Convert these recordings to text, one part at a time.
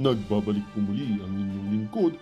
Nagbabalik po muli ang inyong lingkod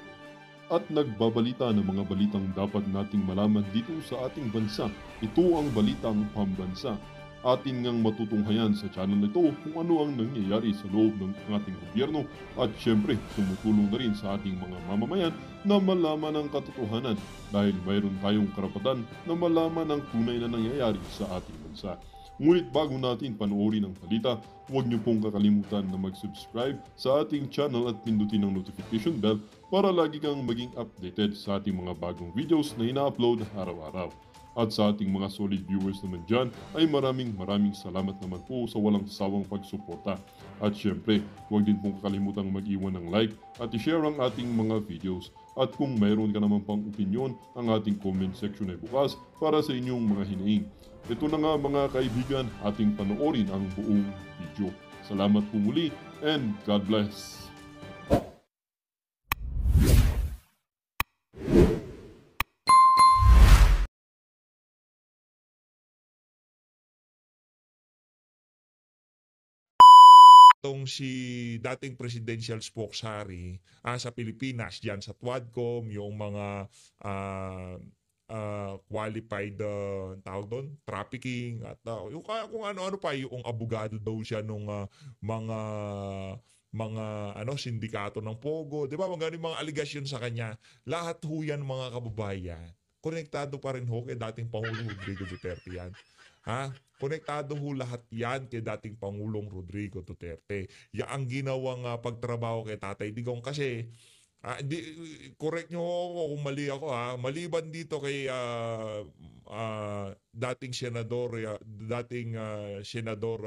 at nagbabalita ng mga balitang dapat nating malaman dito sa ating bansa. Ito ang Balitang Pambansa. Atin ngang matutunghayan sa channel na ito kung ano ang nangyayari sa loob ng ating gobyerno at syempre tumutulong na rin sa ating mga mamamayan na malaman ang katotohanan dahil mayroon tayong karapatan na malaman ang tunay na nangyayari sa ating bansa. Ngunit bago natin panoorin ang balita, huwag niyo pong kakalimutan na mag-subscribe sa ating channel at pindutin ang notification bell para lagi kang maging updated sa ating mga bagong videos na ina-upload araw-araw. At sa ating mga solid viewers naman dyan ay maraming salamat naman po sa walang sawang pagsuporta. At syempre, huwag din pong kakalimutan mag-iwan ng like at i-share ang ating mga videos. At kung mayroon ka naman pang opinion, ang ating comment section ay bukas para sa inyong mga hinaing. Ito na nga mga kaibigan, ating panoorin ang buong video. Salamat po muli and God bless! Itong si dating presidential spokesary sa Pilipinas, diyan sa Quadcom, yung mga qualified tawag doon, trafficking at yung kung ano-ano pa, yung abogado daw siya nung mga sindikato ng Pogo, 'di ba? Mga aligasyon sa kanya. Lahat ho yan mga kababayan. Konektado pa rin ho kay dating Pangulong Rodrigo Duterte yan. Konektado ho lahat yan kay dating Pangulong Rodrigo Duterte. Yan ang ginawang pagtrabaho kay Tatay Digong kasi correct nyo ako kung mali ako maliban dito kay dating senador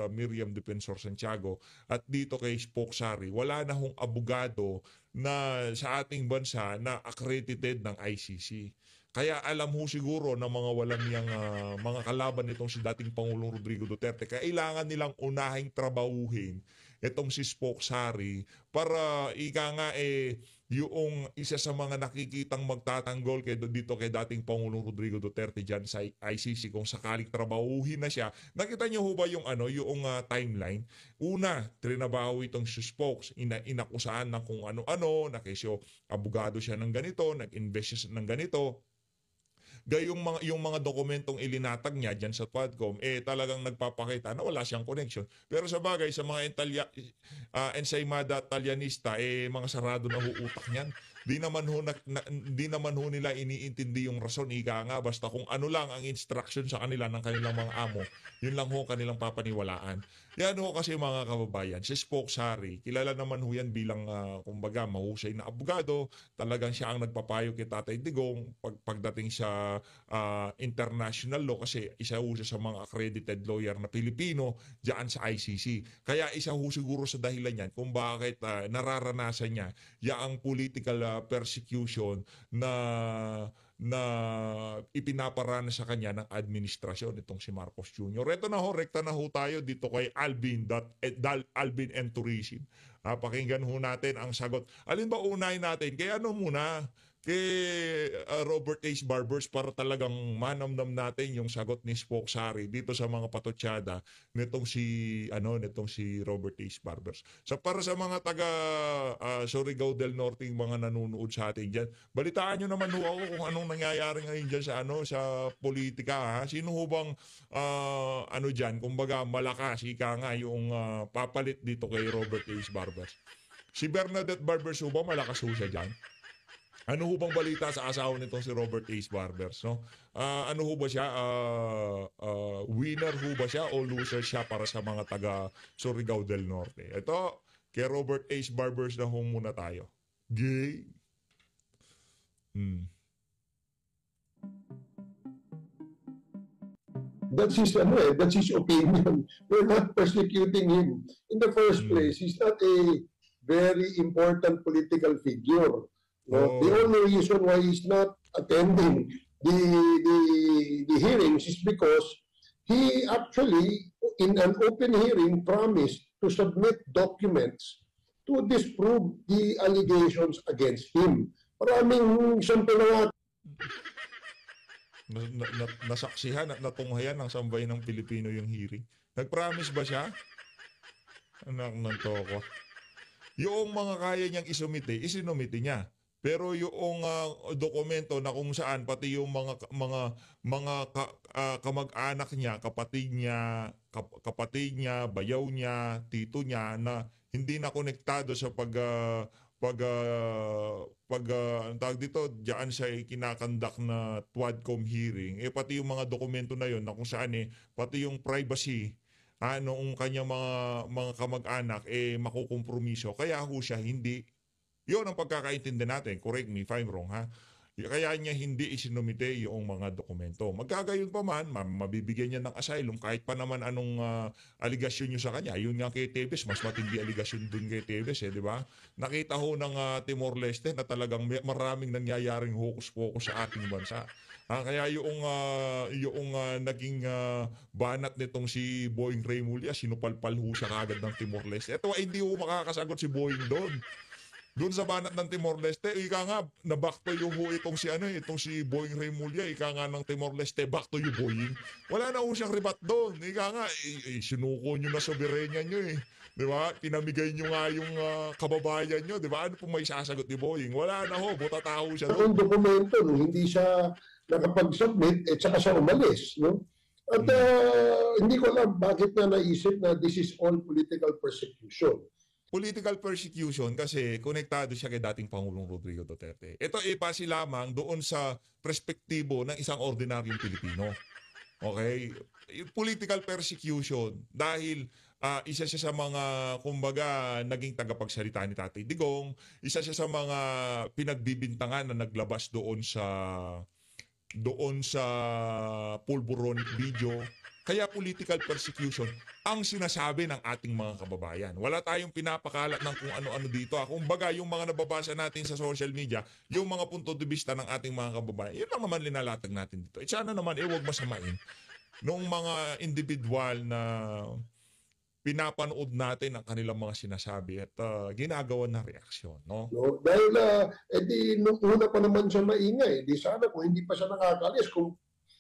Miriam Defensor Santiago at dito kay Spokesary, wala na hong abogado na sa ating bansa na accredited ng ICC. Kaya alam ho siguro ng mga walang yang mga kalaban nitong si dating Pangulong Rodrigo Duterte, kailangan nilang unahing trabahuhin itong si Spokesary para yung isa sa mga nakikitang magtatanggol dito kay dating Pangulong Rodrigo Duterte dyan sa ICC kung sakaling trabahuhin na siya. Nakita niyo ho ba yung timeline? Una, trinabaho itong si Spokes, inakusahan ng kung ano-ano, na kesyo abogado siya ng ganito, nag-invest siya ng ganito. Yung mga dokumentong ilinatag niya dyan sa Quadcom, talagang nagpapakita na wala siyang connection. Pero sa bagay, sa mga ensaymada talyanista, mga sarado na utak niyan. Di naman ho nila iniintindi yung rason, ika nga, basta kung ano lang ang instruction sa kanila ng kanilang mga amo, yun lang ho kanilang papaniwalaan. Yan ho kasi mga kababayan, si Spokesary, kilala naman ho yan bilang, kumbaga, mahusay na abogado. Talagang siya ang nagpapayo kay Tatay Digong pagdating sa international law kasi isa ho siya sa mga accredited lawyer na Pilipino diyan sa ICC. Kaya isa ho siguro sa dahilan yan kung bakit nararanasan niya yaang political persecution na ipinaparana sa kanya ng administrasyon itong si Marcos Jr. Rekta na ho tayo dito kay Alvin and Tourism. Pakinggan ho natin ang sagot. Alin ba unahin natin? Kaya muna? Kay Robert H. Barbers para talagang manamnam natin yung sagot ni Spokesary dito sa mga patotsada nitong si Robert H. Barbers. Para sa mga taga Surigao del Norte, mga nanonood sa atin diyan, balitaan niyo naman ho ako kung anong nangyayari ngayon diyan sa politika. Sino ho bang diyan, kumbaga malakas ika nga yung papalit dito kay Robert H. Barbers. Si Bernadette Barbers ho ba malakas ho siya diyan? Ano ho bang balita sa asawa nitong si Robert H. Barbers, no? Ano ho ba siya? Winner ho ba siya o loser siya para sa mga taga Surigao del Norte? Ito, kay Robert H. Barbers na ho muna tayo. Gay? That's his opinion. We're not persecuting him. In the first place, he's not a very important political figure. No? The only reason why he's not attending the hearings is because he actually, in an open hearing, promised to submit documents to disprove the allegations against him. Maraming sample na nasaksihan at natunghayan ng sambayan ng Pilipino yung hearing. Nag-promise ba siya? Anak ng toko. Yung mga kaya niyang isinumite niya. Pero yung dokumento na kung saan pati yung kamag-anak niya, kapatid niya, bayaw niya, tito niya na hindi na konektado sa ang tawag dito, diyan siya kinakandak na TWADCOM hearing, pati yung mga dokumento na yon na kung saan pati yung privacy noong kanyang mga kamag-anak makukompromiso. Kaya ho siya hindi. Yun ang pagkakaintindi natin. Correct me if I'm wrong, ha? Kaya niya hindi isinumite yung mga dokumento. Magkagayon pa man, mabibigyan niya ng asylum kahit pa naman anong aligasyon niyo sa kanya. Yun nga kay Tevez, mas matindi aligasyon dun kay Tevez, di ba? Nakita ho ng Timor-Leste na talagang maraming nangyayaring hokus-pokus sa ating bansa. Kaya yung naging banat nitong si Boying Remulla, sinupalpal ho siya kagad ng Timor-Leste. Ito, hindi ho makakasagot si Boying doon. Doon sa banat ng Timor-Leste, ika nga, na-back to yung itong si Boying Remulla, ika nga ng Timor-Leste, back to you Boying. Wala na ho siyang ribat doon. Ika nga, sinuko nyo na soberenya nyo eh. Di ba? Pinamigay nyo nga yung kababayan nyo. Di ba? Ano po may sasagot ni Boying? Wala na ho, butataho siya doon. Ang dokumento, no, hindi siya nakapag-submit, tsaka siya umalis. No? At hindi ko alam bakit na naisip na this is all political persecution. Political persecution kasi konektado siya kay dating Pangulong Rodrigo Duterte. Ito ipasi lamang doon sa perspektibo ng isang ordinaryong Pilipino. Okay? Political persecution dahil isa siya sa mga, kumbaga, naging tagapagsalita ni Tatay Digong, isa siya sa mga pinagbibintangan na naglabas doon sa pulburonic video. Kaya political persecution ang sinasabi ng ating mga kababayan. Wala tayong pinapakalat ng kung ano-ano dito. Kumbaga, yung mga nababasa natin sa social media, yung mga punto de vista ng ating mga kababayan, yun lang naman linalatag natin dito. Sana naman, huwag masamain nung mga individual na pinapanood natin ang kanilang mga sinasabi at ginagawa na reaksyon. No? No? Dahil, nung una pa naman siya maingay, di sana kung hindi pa siya nakakalis, kung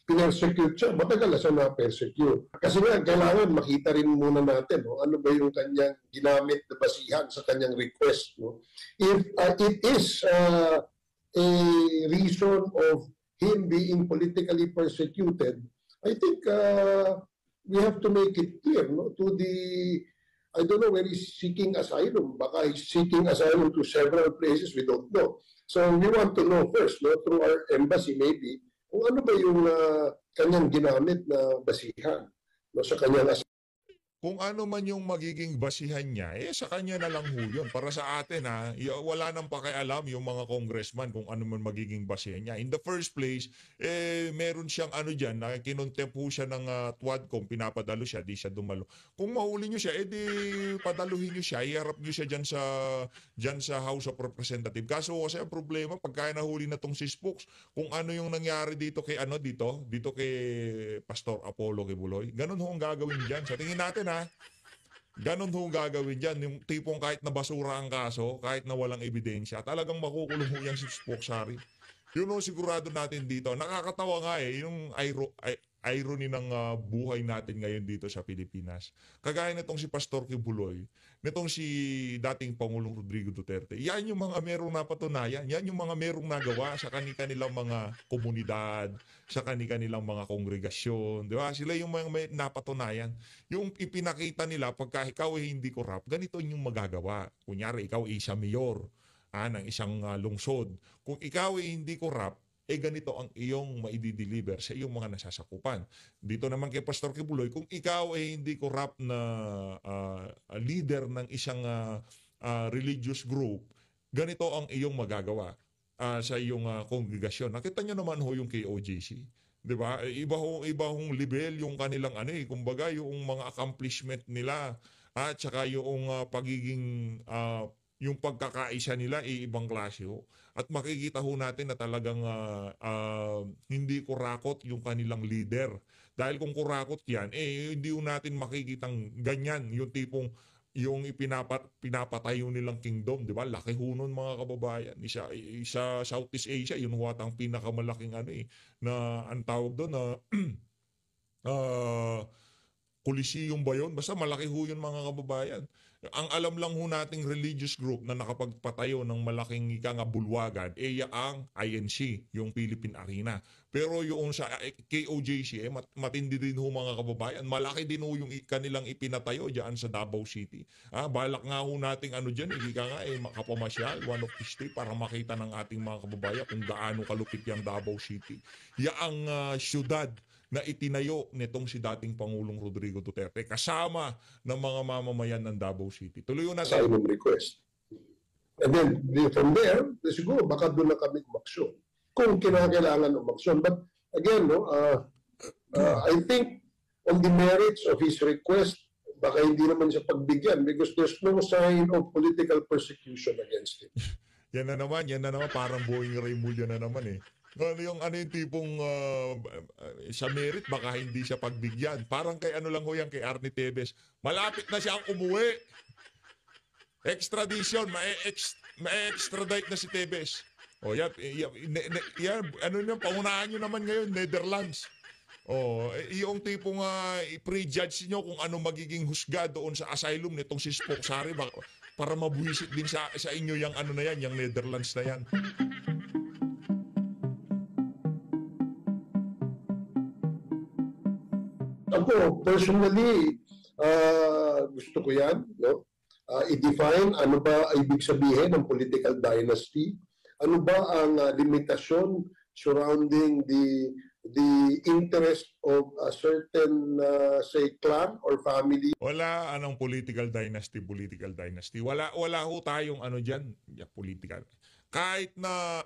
pinersecute siya, matagal na siya na-persecute. Kasi nga, kailangan makita rin muna natin ano ba yung kanyang ginamit na basihan sa kanyang request. No? If it is a reason of him being politically persecuted, I think we have to make it clear to the, I don't know where he's seeking asylum. Baka he's seeking asylum to several places, we don't know. So we want to know first, through our embassy maybe, kung ano ba yung kanyang ginamit na basihan sa kanyang kung ano man yung magiging basihan niya, sa kanya na lang ho yun. Para sa atin, wala nang pakialam yung mga congressman kung ano man magiging basihan niya. In the first place, meron siyang dyan, na kinontempt ho siya ng TWADCOM, pinapadalo siya, di siya dumalo. Kung mahuli nyo siya, di padaluhin nyo siya, iharap nyo siya dyan sa House of Representatives. Kaso kasi ang problema, pagka nahuli na tong si Spokes, kung ano yung nangyari dito kay dito kay Pastor Apollo Kibuloy, ganun ho ang gagawin dyan. Sa tingin natin, ganon ho gagawin dyan. Yung tipong kahit na basura ang kaso, kahit na walang ebidensya, talagang makukulong ho yan si Spoksari. Yun ho sigurado natin dito. Nakakatawa nga yung irony ng buhay natin ngayon dito sa Pilipinas. Kagaya nitong si Pastor Kibuloy, nitong si dating Pangulong Rodrigo Duterte, yan yung mga merong napatunayan, yan yung mga merong nagawa sa kanilang mga komunidad, sa kanilang mga kongregasyon, di ba? Sila yung mga may napatunayan. Yung ipinakita nila, pagka ikaw hindi corrupt, ganito yung magagawa. Kunyari, ikaw isa mayor ng isang lungsod. Kung ikaw hindi corrupt, ganito ang iyong maidi-deliver sa iyong mga nasasakupan. Dito naman kay Pastor Kibuloy, kung ikaw hindi corrupt na leader ng isang religious group, ganito ang iyong magagawa sa iyong kongregasyon. Nakita nyo naman ho yung kay OJC. Diba? Iba hong level yung kanilang kumbaga yung mga accomplishment nila at saka yung pagiging yung pagkakaisa nila ibang klase ho. At makikita ho natin na talagang hindi kurakot yung kanilang leader. Dahil kung kurakot yan, hindi ho natin makikitang ganyan. Yung tipong yung pinapatayo nilang kingdom, di ba? Laki ho nun mga kababayan. Sa Southeast Asia, yun ho ang pinakamalaking na ang tawag doon na Coliseum ba yun? Basta malaki ho yun mga kababayan. Ang alam lang ho nating religious group na nakapagpatayo ng malaking ika nga bulwagan, ang INC, yung Philippine Arena. Pero yung sa KOJC, matindi din ho mga kababayan. Malaki din ho yung kanilang ipinatayo dyan sa Davao City. Balak nga ho nating dyan, ika nga makapamasyal, one of the state, para makita ng ating mga kababayan kung gaano kalupit yung Davao City. Yaang syudad na itinayo nitong si dating Pangulong Rodrigo Duterte kasama ng mga mamamayan ng Davao City. Tuloy natin. Asylum request. And then from there, siguro baka doon na kami umaksyon. Kung kinakailangan umaksyon. But again, I think on the merits of his request, baka hindi naman siya pagbigyan because there's no sign of political persecution against him. Yan na naman, parang Boeing Raymulla na naman eh. Yung tipong sa merit, baka hindi siya pagbigyan. Parang kay lang ho yan, kay Arnie Tevez. Malapit na siyang umuwi. Extradition, ma-extradite na si Tevez. Pangunahan nyo naman ngayon, Netherlands. Yung tipong i-prejudge nyo kung ano magiging husga doon sa asylum nitong si Spock Sari para mabuwisit din sa inyo yung yung Netherlands na yan. Ako, personally, gusto ko yan, no? I-define ano ba ibig sabihin ng political dynasty, ano ba ang limitasyon surrounding the interest of a certain, say, clan or family. Wala political dynasty. Wala ho tayong dyan, political. Kahit na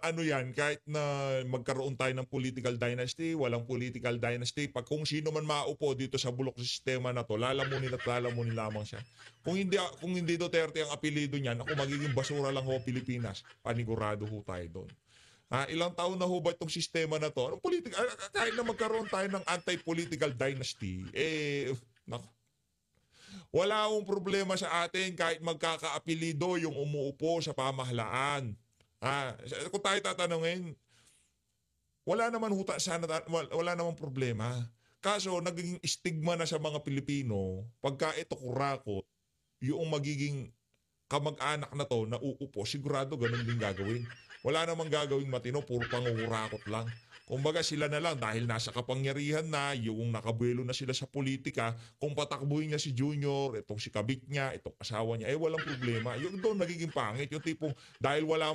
kahit na magkaroon tayo ng political dynasty, walang political dynasty, pag kung sino man maupo dito sa bulok sa sistema na to, lalamunin at lalamunin lamang siya. Kung hindi Duterte ang apelido niyan, ako magiging basura lang ho Pilipinas. Panigurado ho tayo doon. Ilang taon na ho ba itong sistema na to? Kahit na magkaroon tayo ng anti-political dynasty, wala akong problema sa atin kahit magkakaapelido yung umuupo sa pamahalaan. Kung tayo tatanungin, wala naman problema. Kaso nagiging stigma na sa mga Pilipino pagka ito kurakot, yung magiging kamag-anak na to na uupo, sigurado ganun din gagawin. Wala namang gagawing matino, puro pangurakot lang. Kumbaga sila na lang dahil nasa kapangyarihan na, yung nakabuelo na sila sa politika, kung patakbuhin niya si Junior, itong si kabit niya, itong asawa niya, walang problema. Yung doon nagiging pangit, yung tipong dahil wala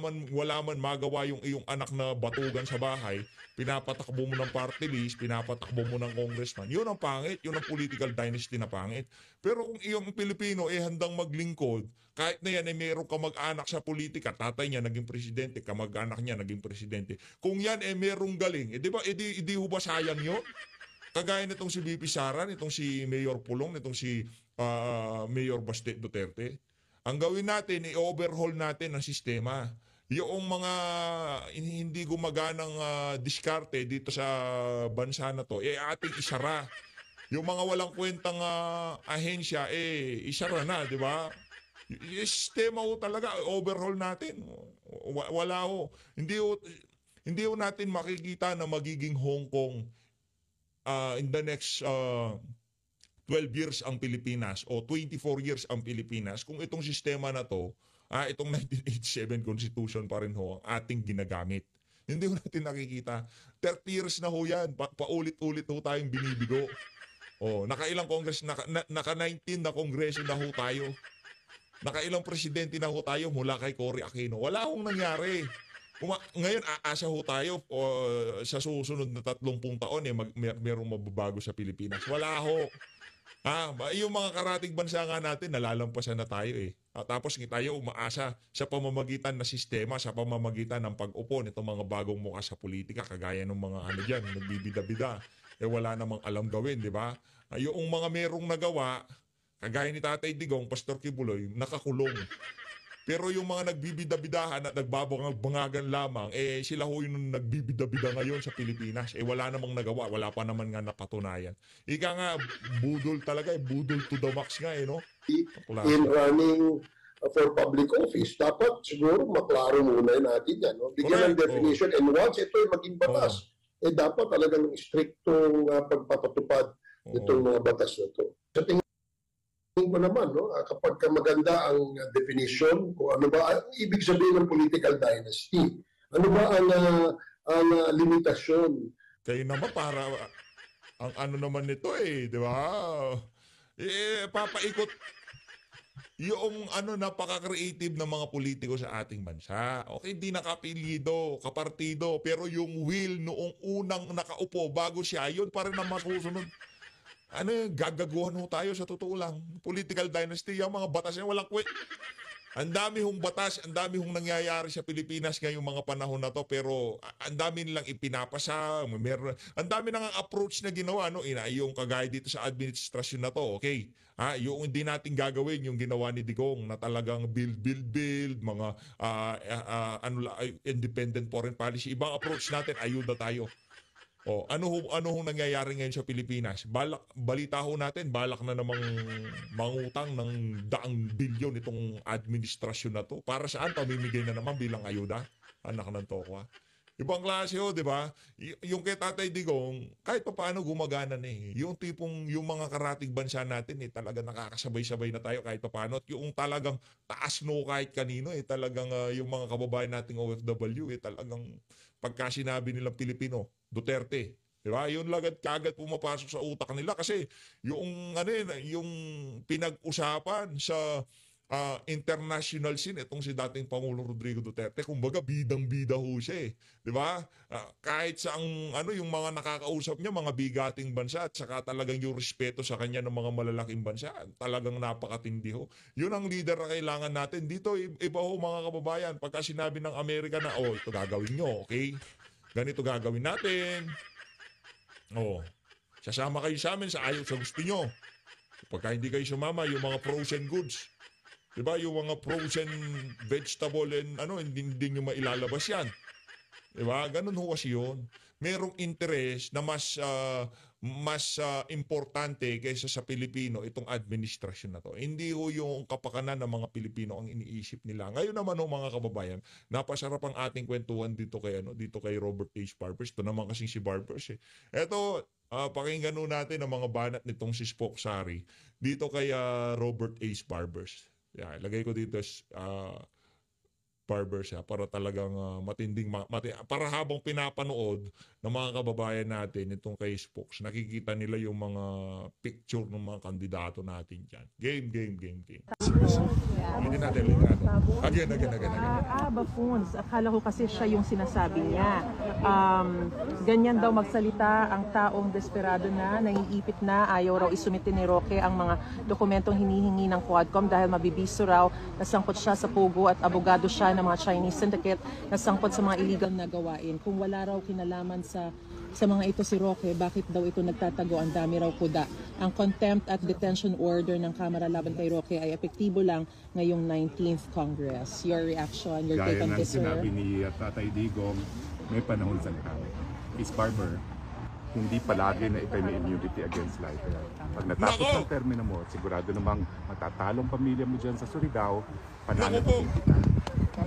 man magawa yung iyong anak na batugan sa bahay, pinapatakbo mo ng party list, pinapatakbo mo ng congressman. Yun ang pangit, yun ang political dynasty na pangit. Pero kung iyong Pilipino handang maglingkod, kahit na yan meron ka mag-anak sa politika, tatay niya naging presidente, kamag-anak niya naging presidente. Kung yan merong galing, di ba, di ho ba sayang yun? Kagaya nitong si VP Sara, nitong si Mayor Pulong, nitong si Mayor Baste Duterte. Ang gawin natin, i-overhaul natin ang sistema. Yung mga hindi gumaganang diskarte dito sa bansa na to, ating isara. Yung mga walang kwentang ahensya, isara na, di ba? Yung sistema ho talaga, overhaul natin. Wala ho. Hindi ho natin makikita na magiging Hong Kong in the next 12 years ang Pilipinas o 24 years ang Pilipinas kung itong sistema na to, itong 1987 Constitution pa rin ho ang ating ginagamit. Hindi ho natin nakikita. 30 years na ho yan. Paulit-ulit ho tayong binibigo. Nakailang Congress, naka-19 na Kongreso na ho tayo. Nakailang presidente na ho tayo mula kay Cory Aquino. Wala hong nangyari. Ngayon, aasa ho tayo sa susunod na 30 taon merong mababago sa Pilipinas. Wala ho. Yung mga karating bansa nga natin, nalalampasan na tayo tapos tayo umaasa sa pamamagitan na sistema, sa pamamagitan ng pag-upo nitong mga bagong mukha sa politika, kagaya ng mga dyan, nagbibida-bida. Wala namang alam gawin, di ba? Yung mga merong nagawa, kagaya ni Tatay Digong, Pastor Kibuloy, nakakulong. Pero yung mga nagbibida-bidahan at nagbabangagan lamang, sila ho yung nagbibida-bida ngayon sa Pilipinas. Wala namang nagawa, wala pa naman nga napatunayan. Ika nga, budol talaga, budol to the max nga no? In running for public office, dapat siguro maklaro muna natin yan. No? Bigyan ng definition, and once ito ay maging batas, dapat talagang striktong pagpapatupad itong mga batas na ito. Sa tingin tingin ko naman, no, kapag ka maganda ang definition, kung ano ba ang ibig sabihin ng political dynasty, ano ba ang limitasyon. Kayo naman para ang ano naman nito eh, di ba? Papaikot yung ano napaka-creative ng mga politiko sa ating bansa. Okay, di nakapilido, kapartido, pero yung will noong unang nakaupo bago siya, yun pa rin ang masusunod. Ano yung gagaguhan ho tayo sa totoo lang. Political dynasty, yung mga batas niya walang kwet. Ang dami hong batas, ang dami hong nangyayari sa Pilipinas ngayong mga panahon na to, pero ang dami nilang ipinapasa, ang dami nang approach na ginawa, no? Yung kagaya dito sa administrasyon na to, okay? Yung hindi natin gagawin yung ginawa ni Digong na talagang build, mga independent foreign policy. Ibang approach natin, ayuda tayo. Ano hong nangyayari ngayon sa Pilipinas? Balita ho natin, balak na namang mangutang ng daang bilyon itong administrasyon na to. Para saan? Pamimigay na naman bilang ayuda? Anak ng tokwa. Ibang klase ho, di ba? Yung kay Tatay Digong, kahit pa paano gumagana na eh. Yung tipong, yung mga karatig bansa natin eh, talaga nakakasabay-sabay na tayo kahit pa paano. At yung talagang taas no kahit kanino eh, talagang yung mga kababayan nating OFW eh, talagang pagka sinabi nilang Pilipino, Duterte. Di ba? Yun lagad kagad pumapasok sa utak nila kasi yung yung pinag-usapan sa international scene itong si dating Pangulong Rodrigo Duterte, kumbaga bidang-bida ho siya eh. 'Di ba? Kahit sa yung mga nakakausap niya, mga bigating bansa at saka talagang yung respeto sa kanya ng mga malalaking bansa, talagang napakatindi ho. 'Yun ang leader na kailangan natin. Dito iba ho mga kababayan, pagka sinabi ng Amerika na ito gagawin nyo, okay? Ganito gagawin natin. Sasama kayo sa amin sa ayaw sa gusto nyo. Pagka hindi kayo sumama, yung mga frozen goods, diba? Yung mga frozen vegetable and hindi nyo mailalabas yan. Diba? Ganun ho kasi yun. Merong interest na mas importante kaysa sa Pilipino itong administrasyon na to. Hindi ho yung kapakanan ng mga Pilipino ang iniisip nila. Ngayon naman ho mga kababayan, napasarap ang ating kwentuhan dito kay Robert H. Barbers. Ito naman kasi si Barbers eh. Eto, pakinggan ho natin ang mga banat nitong si Spock Sari dito kay Robert H. Barbers. Yeah, lagay ko dito Barbers para talagang para habang pinapanood ng mga kababayan natin itong kay Spokes, nakikita nila yung mga picture ng mga kandidato natin dyan. Game. Hindi natin. Again. Buffoons. Akala ko kasi siya yung sinasabi niya. Ganyan daw magsalita ang taong desperado na, naiipit na, ayaw raw isumite ni Roque ang mga dokumentong hinihingi ng Quadcom dahil mabibiso raw, nasangkot siya sa pugo at abogado siya ng mga Chinese syndicate na sangkot sa mga illegal na gawain. Kung wala raw kinalaman sa mga ito si Roque, bakit daw ito nagtatago? Ang dami raw kuda. Ang contempt at detention order ng Kamara laban kay Roque ay epektibo lang ngayong 19th Congress. Your reaction, your take on this, sir? Gaya ng sinabi ni Tatay Digong, may panahon sa lahat. Miss Barber, hindi palagi na ikay may immunity against life. Pag natapos ang termino mo, sigurado namang matatalong pamilya mo dyan sa Surigao, pananagutin kita.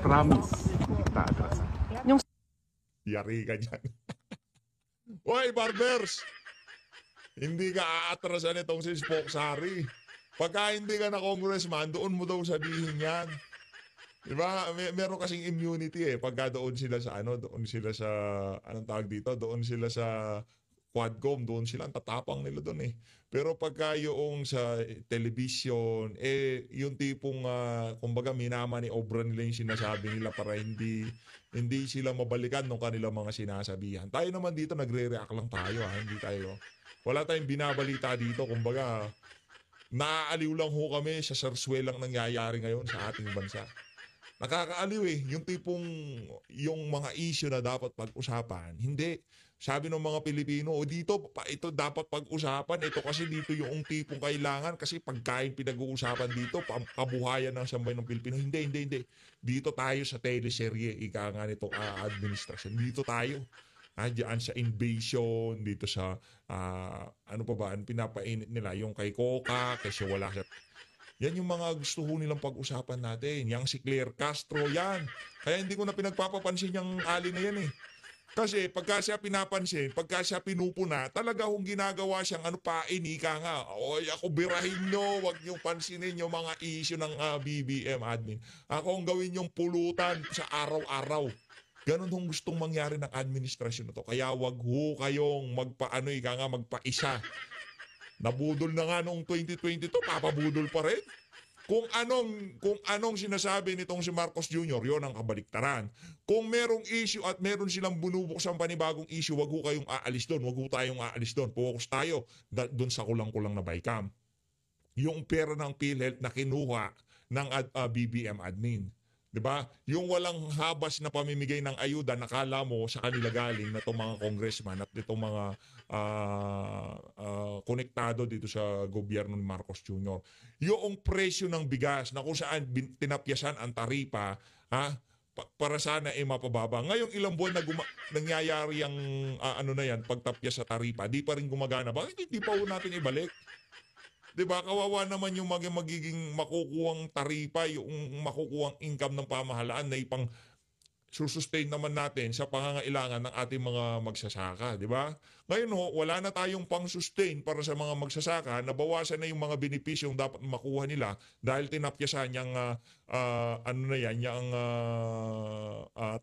Promise, hindi kita atrasan. Yari ka dyan. Hoy, Barbers! Hindi ka aatrasan itong si Spock Sari. Pagka hindi ka na congressman, doon mo daw sabihin yan. Diba? Meron kasing immunity eh. Pagka doon sila sa anong tawag dito? Doon sila sa Quadcom, doon sila, ang tatapang nila doon eh. Pero pagka yung sa television, yung tipong, kumbaga minama ni obra nila yung sinasabi nila para hindi sila mabalikan ng kanilang mga sinasabihan. Tayo naman dito, nagre-react lang tayo hindi tayo. Wala tayong binabalita dito, kumbaga, naaaliw lang ho kami sa sarswelang nangyayari ngayon sa ating bansa. Nakakaaliw eh, yung tipong, yung mga issue na dapat pag-usapan, hindi. Sabi ng mga Pilipino, ito dapat pag-usapan, ito kasi dito yung tipong kailangan, kasi pagkain pinag-uusapan dito, kabuhayan ng sambay ng Pilipino. Hindi. Dito tayo sa teleserye, ika nga nitong administrasyon. Dito tayo. Diyan sa invasion, dito sa, pinapainit nila, yung kay Coca, kasi wala siya. Yan yung mga gusto ho nilang pag-usapan natin. Yang si Claire Castro, yan. Kaya hindi ko na pinagpapapansin yung ali na yan eh. Kasi pagka siya pinapansin, pagka siya pinupuna, talaga kung ginagawa siyang ika nga, oy ako birahin nyo, wag nyo pansinin yung mga issue ng BBM admin. Ako ang gawin yung pulutan sa araw-araw. Ganon hong gustong mangyari ng administrasyon na to. Kaya wag ho kayong magpaisa. Nabudol na nga noong 2022, papabudol pa rin. Kung anong sinasabi nitong si Marcos Jr., yon ang kabaliktaran. Kung merong issue at meron silang bunubuksan panibagong issue, wag ho kayong aalis doon, wag ho tayong aalis doon. Focus tayo doon sa kulang-kulang na bycam. Yung pera ng PhilHealth na kinuha ng BBM admin. 'Di ba? Yung walang habas na pamimigay ng ayuda, nakala mo sa kanila galing na itong mga congressman at itong mga konektado dito sa gobyerno ni Marcos Jr. Yung presyo ng bigas na kung saan tinapyasan ang taripa, para sana mapababa. Ngayong ilang buwan na nangyayari ang pagtapyas sa taripa, di pa rin gumagana. Bakit hindi pa natin ibalik? Diba, kawawa naman yung magiging makukuhang taripa, yung makukuhang income ng pamahalaan na ipang susustain naman natin sa pangangailangan ng ating mga magsasaka, di ba? Ngayon wala na tayong pang-sustain para sa mga magsasaka, nabawasan na yung mga benepisyong dapat makuha nila dahil tinapyasan yung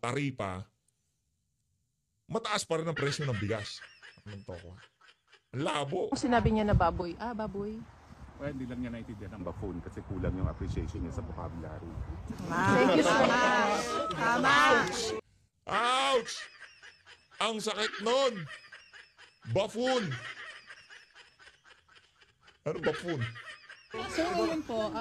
taripa. Mataas pa rin ang presyo ng bigas. Labo. Sinabi niya na baboy. Baboy. Well, hindi lang niya naintindihan ang buffoon kasi kulang yung appreciation niya sa vocabulary. Thank you so much. Tama. Ouch! Ang sakit nun! Buffoon! Ano buffoon? So ngayon po,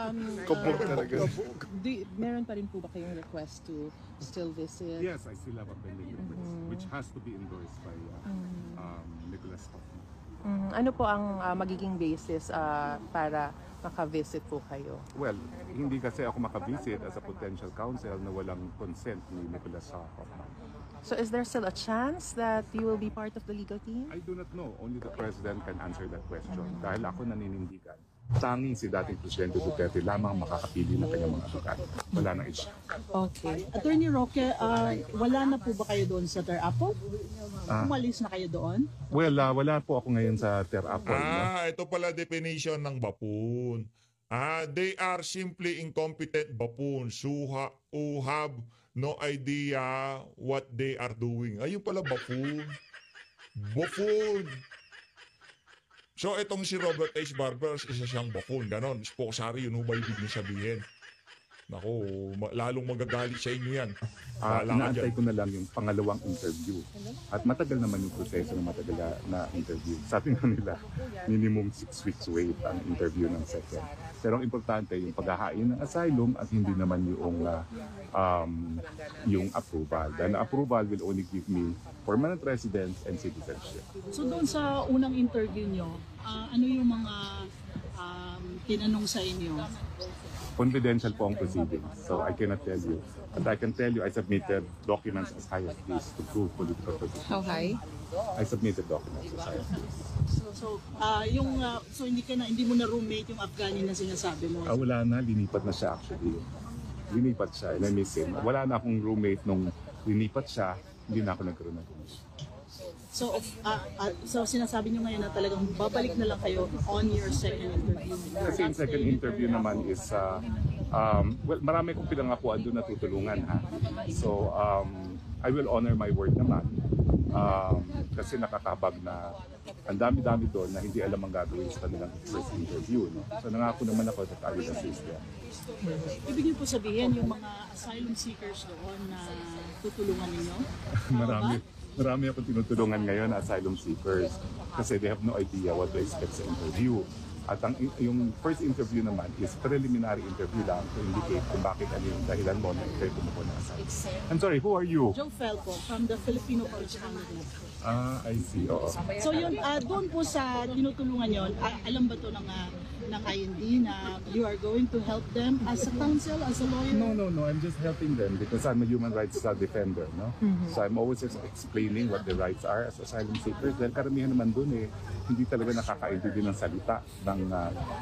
meron pa rin po ba kayong request to still visit? Yes, I still have a pending request, which has to be endorsed by Nicholas Hoffman. Ano po ang magiging basis para makavisit po kayo? Well, hindi kasi ako makavisit as a potential counsel na walang consent ni Nicholas Hoffman. So is there still a chance that you will be part of the legal team? I do not know. Only the President can answer that question. Dahil ako naninindigan, tanging si dating Presidente Duterte lamang makakapili ng kanyang mga abogado. Wala nang iba. Okay. Attorney Roque, wala na po ba kayo doon sa Ter-Apple? Umalis na kayo doon? Well, wala po ako ngayon sa Ter-Apple. Ito pala definition ng buffoon. They are simply incompetent buffoons who have no idea what they are doing. Ayun pala buffoon. Buffoon. So itong si Robert H. Barbers, isa siyang buffoon. Ganon. Spokesary, yun ba ibig niyo sabihin? Naku, lalong magagalit sa inyo yan. Inaantay ko na lang yung pangalawang interview. At matagal naman yung proseso ng matagal na interview. Sabi nga nila, minimum 6 weeks wait ang interview ng second. Pero ang importante, yung paghahain ng asylum at hindi naman yung approval. Dahil approval will only give me permanent residence and citizenship. So doon sa unang interview nyo, ano yung mga tinanong sa inyo? Confidential po ang proceedings, so I cannot tell you. But I can tell you, I submitted documents as high as this to prove political position. How high? I submitted documents as high as this. So hindi mo na roommate yung Afghani na sinasabi mo? Wala na, linipat na siya actually. Linipat siya, and I miss him. Wala na akong roommate nung linipat siya, hindi na ako nagkaroon ng roommate. So sinasabi niyo ngayon na talagang babalik na lang kayo on your second interview? Kasi yung second interview naman is, well, marami kong pinangakuan doon na tutulungan. So, I will honor my word naman. Kasi nakakabag na ang dami-dami doon na hindi alam ang gagawin sa kanilang first interview. No? So, nangako naman ako that I will assist them. Ibig niyo po sabihin yung mga asylum seekers doon na tutulungan ninyo? Marami akong tinutulungan ngayon na asylum seekers kasi they have no idea what to expect sa interview. At yung first interview naman is preliminary interview lang to indicate kung bakit ano yung dahilan mo na ikaw tumuko ng asylum. I'm sorry, who are you? Joe Felpo from the Filipino Correspondent Network. I see, oo. So yun, doon po sa tinutulungan yon, alam ba to ng IND na you are going to help them as a counsel, as a lawyer? No. I'm just helping them because I'm a human rights defender, no? So I'm always just explaining what the rights are as asylum seekers. Dahil karamihan naman doon hindi talaga nakakaintindi ng salita ng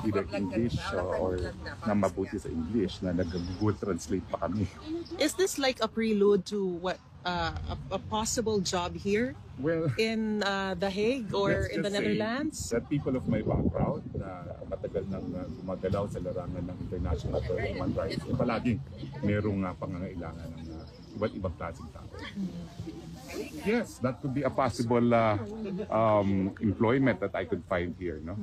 either English or ng mabuti sa English na nag-Google Translate pa kami. Is this like a prelude to what a possible job here Well, in The Hague or let's in the just say Netherlands? that people of my background na matagal nang gumagalaw sa larangan ng international human rights, palaging merong pangangailangan ng iba't ibang klaseng tao. Yes, that could be a possible employment that I could find here, no?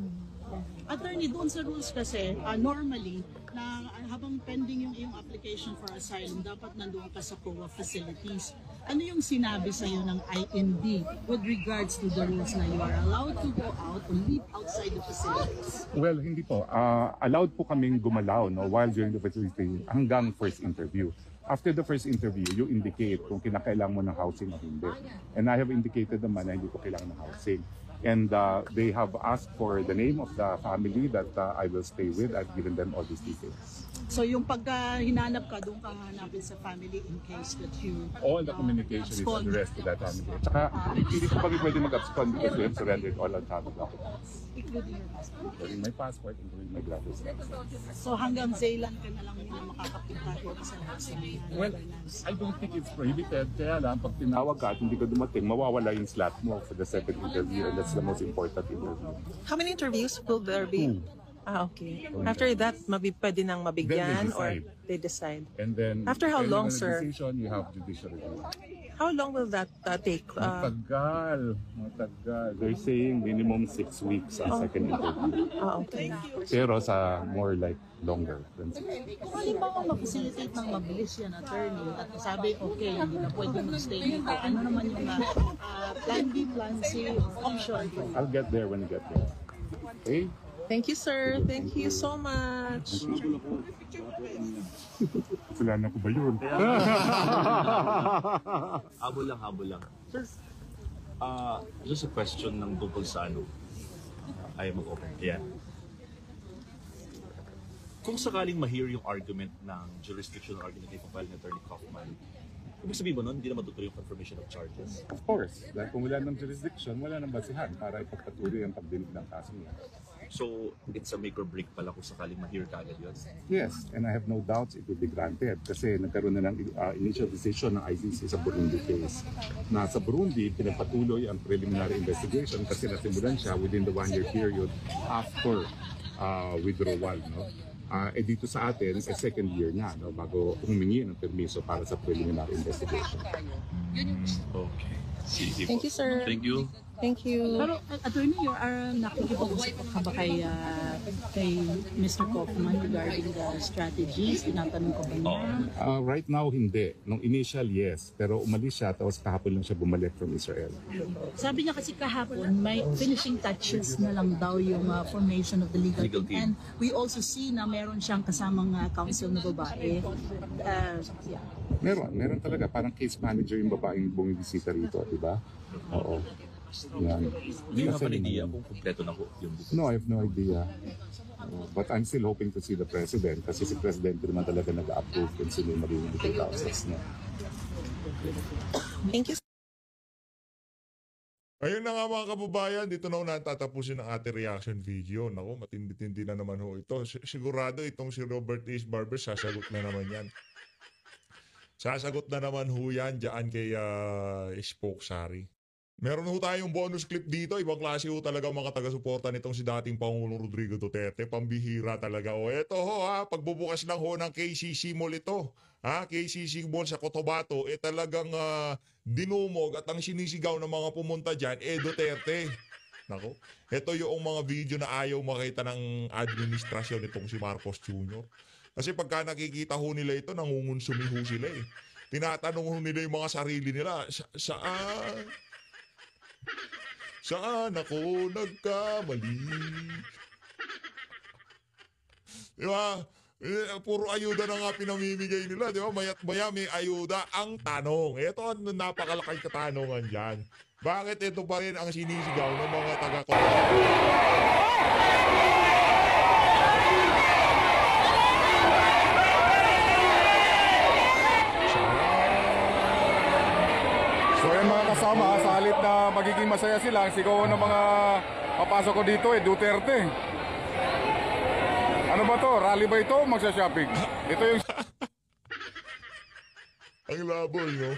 Attorney, doon sa rules kasi, normally, na habang pending yung iyong application for asylum, dapat nandoon ka sa COA facilities. Ano yung sinabi sa'yo ng IND with regards to the rules na you are allowed to go out or live outside the facilities? Well, hindi po. Allowed po kaming gumalaw while during the facility hanggang first interview. After the first interview, you indicate kung kinakailangan mo ng housing o hindi. And I have indicated naman na hindi ko kailangan ng housing. And they have asked for the name of the family that I will stay with. I've given them all these details. So yung pagka hinanap ka, doon ka hanapin sa family in case that you... All the communication is addressed to that family. At saka, hindi ko kami pwede mag-abscond because we have surrendered all our travel documents. Including your passport. Including my passport, including my driver's license. So hanggang Zealand ka na lang nila makakapunta dito sa Well, I don't think it's prohibited. Kaya lang, pag tinawag ka at hindi ka dumating, mawawala yung slot mo for the second interview, and that's the most important interview. How many interviews will there be? Okay. After that, pwede nang mabigyan or they decide. And then, After how depending long, on the sir? decision, you have judicial review. How long will that take? Matagal. They're saying minimum 6 weeks ang second interview. Okay. Pero sa more like longer than 6 weeks. Kung halimbawa mag-facilitate ng mabilis yan, attorney, at sabi, okay, hindi na pwede mag-stay dito, ano naman yung plan B, plan C, option? I'll get there when I get there. Okay? Thank you, sir. Thank you so much. Kasalanan ko ba yun? Habol lang. Sir, just a question ng tungkol sa ay mag-open. Ayan. Kung sakaling ma-hear yung argument ng jurisdictional argument ni Attorney Kaufman, ibig sabihin ba nun, hindi na matutuloy yung confirmation of charges? Of course. Dahil kung wala ng jurisdiction, wala ng basihan para ipagpatuloy ang pagdinig ng kaso niya. So, it's a make or break pala kung sakaling ma-hear ka agad yun? Yes, and I have no doubts it will be granted kasi nagkaroon na ng initial decision ng ICC sa Burundi case. Na sa Burundi, pinapatuloy ang preliminary investigation kasi nasimulan siya within the 1-year period after withdrawal. No? Dito sa atin, second year na bago humingi ng permiso para sa preliminary investigation. Okay. Sige Thank you, sir. Thank you. Thank you. Pero, attorney, you are nakikipag-usap ka ba kay Mr. Kaufman regarding the strategies? Tinatanong ko ba niya? Right now, hindi. Nung initial, yes. Pero umalis siya, tapos kahapon lang siya bumalik from Israel. Sabi niya kasi kahapon, may finishing touches na lang daw yung formation of the legal team. And we also see na meron siyang kasamang counsel na babae. Yeah. Meron talaga. Parang case manager yung babaeng bumibisita rito, di ba? Oo. Yan. Do you have an idea kung kompleto na po yung business? No, I have no idea. But I'm still hoping to see the President kasi si President naman talaga nag-approve kung sino yung magiging legal process niya. Thank you. Ayun na nga mga kababayan, dito na ho natatapusin ang ating reaction video. Naku, matindi-tindi na naman ho ito. Sigurado itong si Robert H. Barber, sasagot na naman yan. Sasagot na naman ho yan dyan kay Spoke Sari. Meron ho tayong bonus clip dito. Ibang klase ho talaga mga taga-suporta nitong si dating Pangulong Rodrigo Duterte. Pambihira talaga. O eto ho pagbubukas lang ho ng KCC Mall ito. KCC Mall sa Cotabato, talagang dinumog at ang sinisigaw ng mga pumunta dyan, Duterte. Nako, ito yung mga video na ayaw makita ng administrasyon nitong si Marcos Jr. Kasi pagka nakikita ho nila ito, nangungunsumi ho sila eh. Tinatanong ho nila yung mga sarili nila, Saan ako nagkamali? Di ba? Puro ayuda na nga pinamimigay nila. Di ba? Maya't maya may ayuda. Ang tanong. Ito ang napakalaking katanungan dyan. Bakit ito pa rin ang sinisigaw ng mga taga-Cotabato? So yan mga kasama, sa halip na magiging masaya sila, ang sigaw ng mga papasok ko dito Duterte. Ano ba to? Rally ba ito? Magsha-shopping? Ito yung... Ang laboy, no?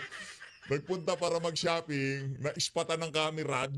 Nagpunta para mag-shopping, na ispatan ng camera,